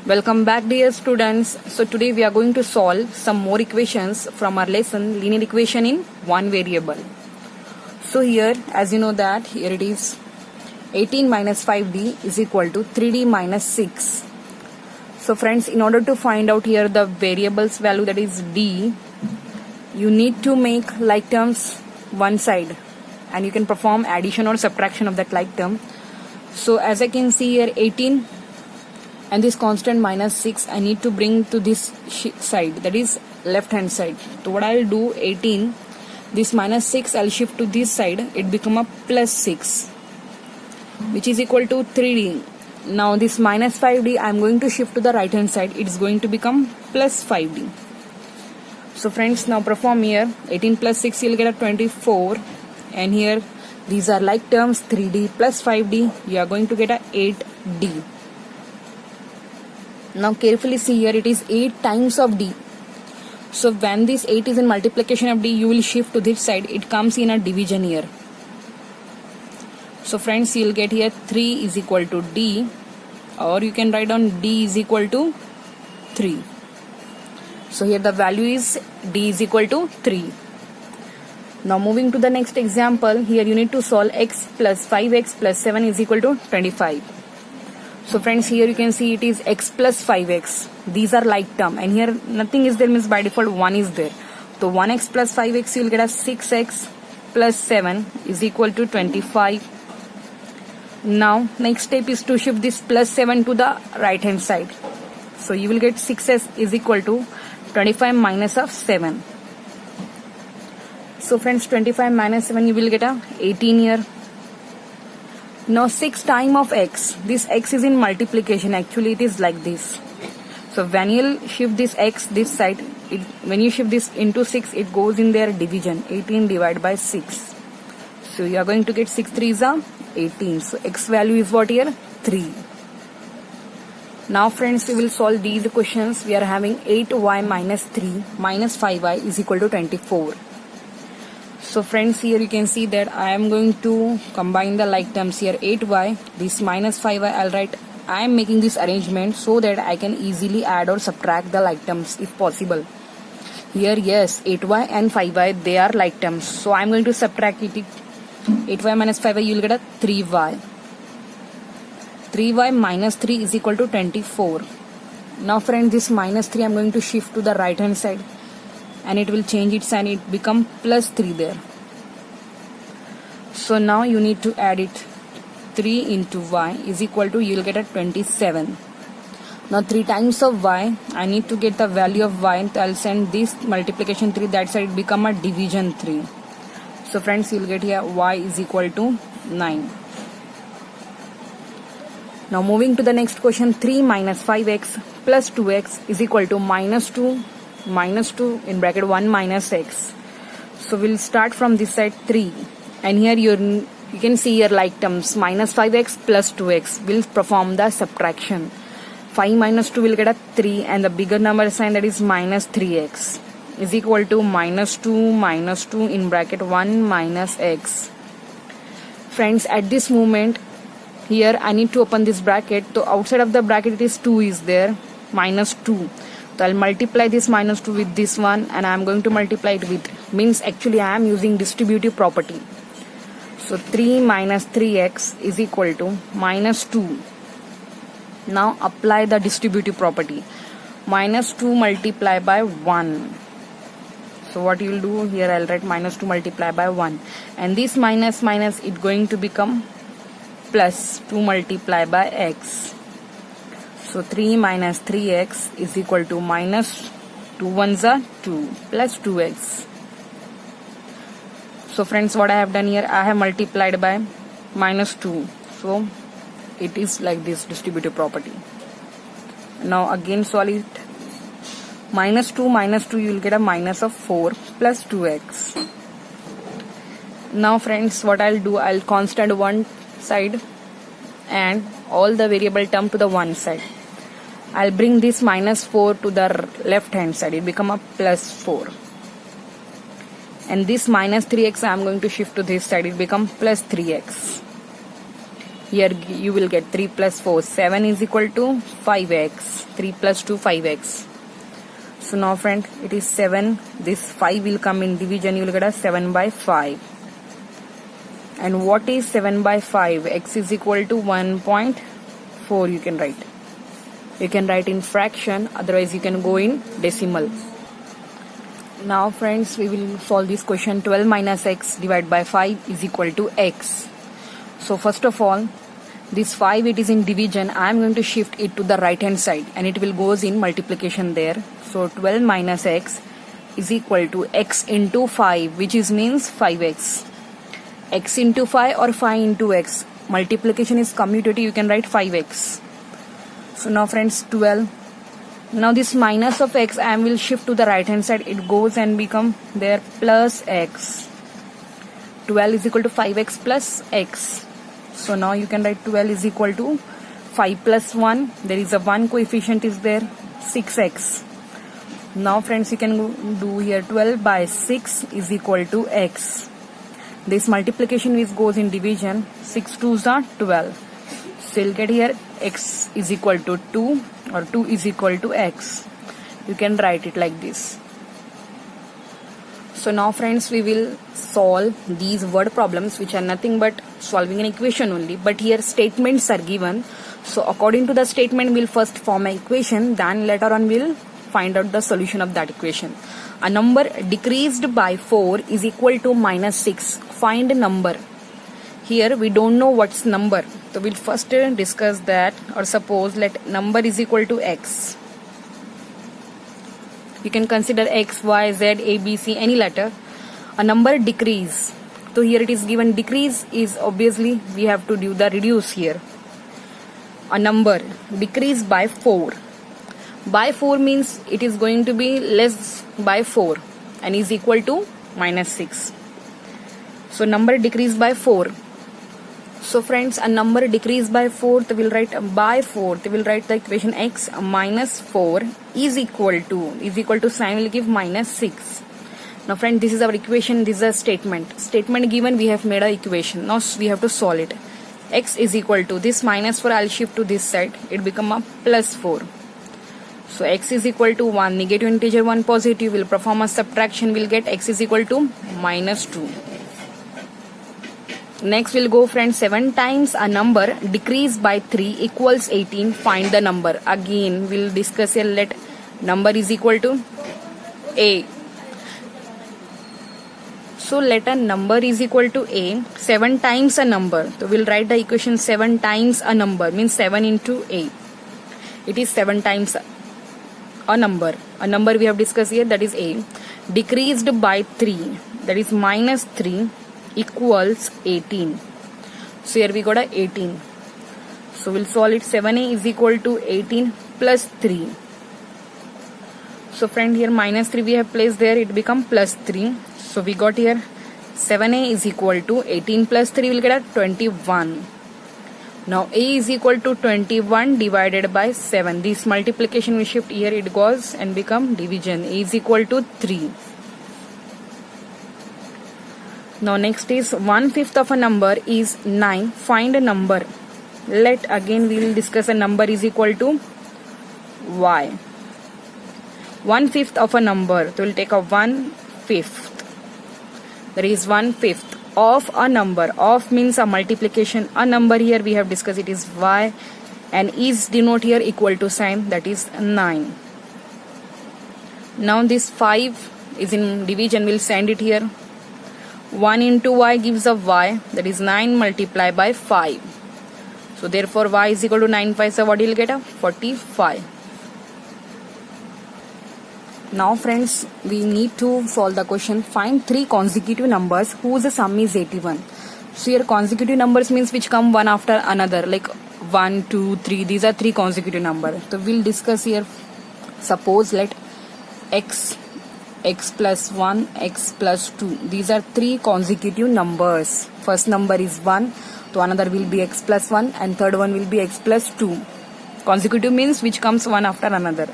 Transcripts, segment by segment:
Welcome back, dear students. So today we are going to solve some more equations from our lesson linear equation in one variable. So here, as you know that here it is 18 minus 5d is equal to 3d minus 6. So friends, in order to find out here the variable's value, that is d, you need to make like terms one side and you can perform addition or subtraction of that like term. So as I can see here, 18 and this constant minus 6 I need to bring to this side, that is left hand side. So what I'll do, 18, this minus 6 I'll shift to this side, it become a plus 6 which is equal to 3d. Now this minus 5d I'm going to shift to the right hand side, it's going to become plus 5d. So friends, now perform here, 18 plus 6 you'll get a 24, and here these are like terms, 3d plus 5d, you are going to get a 8d. Now carefully see here, it is 8 times of d. So when this 8 is in multiplication of d, you will shift to this side, it comes in a division here. So friends, you will get here 3 is equal to d, or you can write down d is equal to 3. So here the value is d is equal to 3. Now moving to the next example, here you need to solve x plus 5x plus 7 is equal to 25. So friends, here you can see it is x plus 5x. These are like term, and here nothing is there, means by default 1 is there. So 1x plus 5x you will get a 6x plus 7 is equal to 25. Now next step is to shift this plus 7 to the right hand side. So you will get 6s is equal to 25 minus of 7. So friends, 25 minus 7 you will get a 18 here. Now 6 times of x, this x is in multiplication, actually it is like this. So when you shift this x this side, when you shift this into 6, it goes in their division, 18 divided by 6. So you are going to get 6 3s are 18. So x value is what here? 3. Now friends, we will solve these equations. We are having 8y minus 3 minus 5y is equal to 24. So friends, here you can see that I am going to combine the like terms here. 8y, this minus 5y, I'll write, I am making this arrangement so that I can easily add or subtract the like terms if possible. Here yes, 8y and 5y, they are like terms. So I am going to subtract it. 8y minus 5y, you will get a 3y. 3y minus 3 is equal to 24. Now friends, this minus 3 I am going to shift to the right hand side, and it will change its sign, it become plus 3 there. So now you need to add it. 3 into y is equal to, you will get a 27. Now 3 times of y, I need to get the value of y, and I'll send this multiplication 3 that side, it become a division 3. So friends, you will get here y is equal to 9. Now moving to the next question, 3 minus 5x plus 2x is equal to minus 2 in bracket 1 minus x. So we'll start from this side 3, and here you can see here like terms, minus 5x plus 2x. We'll perform the subtraction. 5 minus 2 will get a 3, and the bigger number sign, that is minus 3x is equal to minus 2 in bracket 1 minus x. Friends, at this moment here I need to open this bracket. So outside of the bracket it is 2 is there, minus 2. So I'll multiply this minus 2 with this one, and I am going to multiply it with, means actually I am using distributive property. So 3 minus 3x is equal to minus 2. Now apply the distributive property. Minus 2 multiplied by 1. So what you will do here, I'll write minus 2 multiplied by 1. And this minus it going to become plus 2 multiplied by x. So 3 minus 3x is equal to minus 2 ones are 2 plus 2x. So friends, what I have done here, I have multiplied by minus 2. So it is like this distributive property. Now again solve it. Minus 2 you will get a minus of 4 plus 2x. Now friends, what I'll do, I'll constant one side and all the variable term to the one side. I'll bring this minus 4 to the left hand side, it become a plus 4. And this minus 3x I am going to shift to this side, it become plus 3x. Here you will get 3 plus 4, 7 is equal to 5x. 3 plus 2, 5x. So now friend, it is 7. This 5 will come in division. You will get a 7 by 5. And what is 7 by 5? X is equal to 1.4 you can write. You can write in fraction, otherwise you can go in decimal. Now friends, we will solve this question. 12 minus x divided by 5 is equal to x. So first of all, this 5, it is in division. I am going to shift it to the right hand side and it will goes in multiplication there. So 12 minus x is equal to x into 5, which is means 5x. X into 5 or 5 into x. Multiplication is commutative, you can write 5x. So now friends, 12. Now this minus of x I will shift to the right hand side. It goes and become there plus x. 12 is equal to 5x plus x. So now you can write 12 is equal to 5 plus 1. There is a 1 coefficient is there, 6x. Now friends, you can do here 12 by 6 is equal to x. This multiplication which goes in division. 6 2s are 12. So you'll get here x is equal to 2 or 2 is equal to x. You can write it like this. So now friends, we will solve these word problems which are nothing but solving an equation only, but here statements are given. So according to the statement, we'll first form an equation, then later on we'll find out the solution of that equation. A number decreased by 4 is equal to minus 6. Find a number. Here we don't know what's number. So we'll first discuss that, or suppose let number is equal to x. You can consider x, y, z, a, b, c, any letter. A number decrease. So here it is given decrease is obviously we have to do the reduce here. A number decrease by 4. By 4 means it is going to be less by 4 and is equal to minus 6. So number decrease by 4. So friends, a number decreased by 4, we will write by 4, we will write the equation x minus 4 is equal to sign will give minus 6. Now friend, this is our equation, this is a statement. Statement given, we have made a equation. Now we have to solve it. X is equal to this minus 4, I'll shift to this side, it become a plus 4. So x is equal to 1, negative integer 1 positive, will perform a subtraction, will get x is equal to minus 2. Next we'll go friends, 7 times a number decreased by 3 equals 18. Find the number. Again we'll discuss here, let number is equal to a. So let a number is equal to a. 7 times a number. So we'll write the equation 7 times a number means 7 into a. It is 7 times a number. A number we have discussed here, that is a. Decreased by 3, that is minus 3 equals 18. So here we got a 18. So we'll solve it. 7a is equal to 18 plus 3. So friend, here minus 3 we have placed there, it become plus 3. So we got here 7a is equal to 18 plus 3 will get a 21. Now a is equal to 21 divided by 7. This multiplication we shift here, it goes and become division. A is equal to 3. Now next is 1/5 of a number is 9. Find a number. Let again we will discuss a number is equal to y. 1/5 of a number. So we'll take a 1/5. There is 1/5 of a number. Of means a multiplication. A number here we have discussed it is y, and is denote here equal to sign, that is 9. Now this 5 is in division. We'll send it here. 1 into y gives a y, that is 9 multiplied by 5. So therefore y is equal to 9 5, so what you'll get a 45. Now friends, we need to solve the question. Find 3 consecutive numbers whose sum is 81. So here consecutive numbers means which come one after another, like 1, 2, 3. These are 3 consecutive numbers. So we'll discuss here. Suppose let x plus 1, x plus 2. These are 3 consecutive numbers. First number is 1, so another will be x plus 1 and third one will be x plus 2. Consecutive means which comes one after another.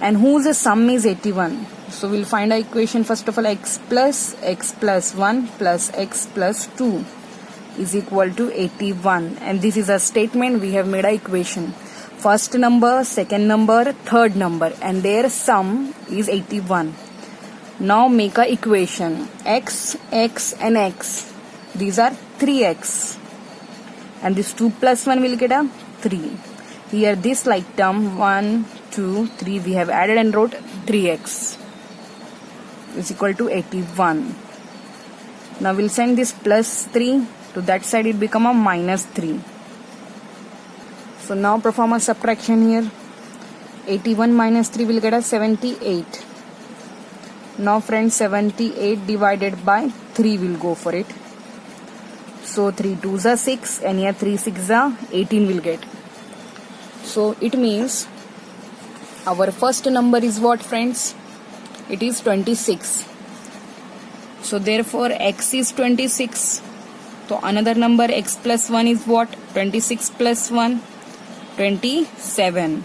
And whose sum is 81. So we'll find our equation. First of all, x plus 1 plus x plus 2 is equal to 81, and this is a statement. We have made a equation. First number, second number, third number, and their sum is 81. Now make a equation. X, x and x. These are 3x. And this 2 plus 1 will get a 3. Here this like term 1, 2, 3 we have added and wrote 3x is equal to 81. Now we'll send this plus 3 to that side, it become a minus 3. So now perform a subtraction here. 81 minus 3 will get a 78. Now friends, 78 divided by 3 will go for it. So 3 2s are 6 and here 3 6s are 18 will get. So it means our first number is what, friends? It is 26. So therefore x is 26. So another number x plus 1 is what? 26 plus 1, 27.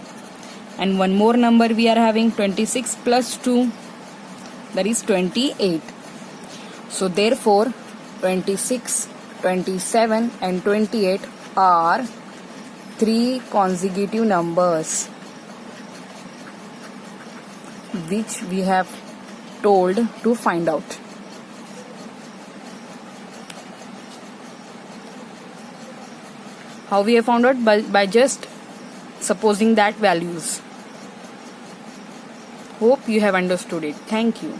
And one more number we are having, 26 plus 2, that is 28. So therefore 26, 27 and 28 are 3 consecutive numbers which we have told to find out. How we have found out? By just supposing that values. Hope you have understood it. Thank you.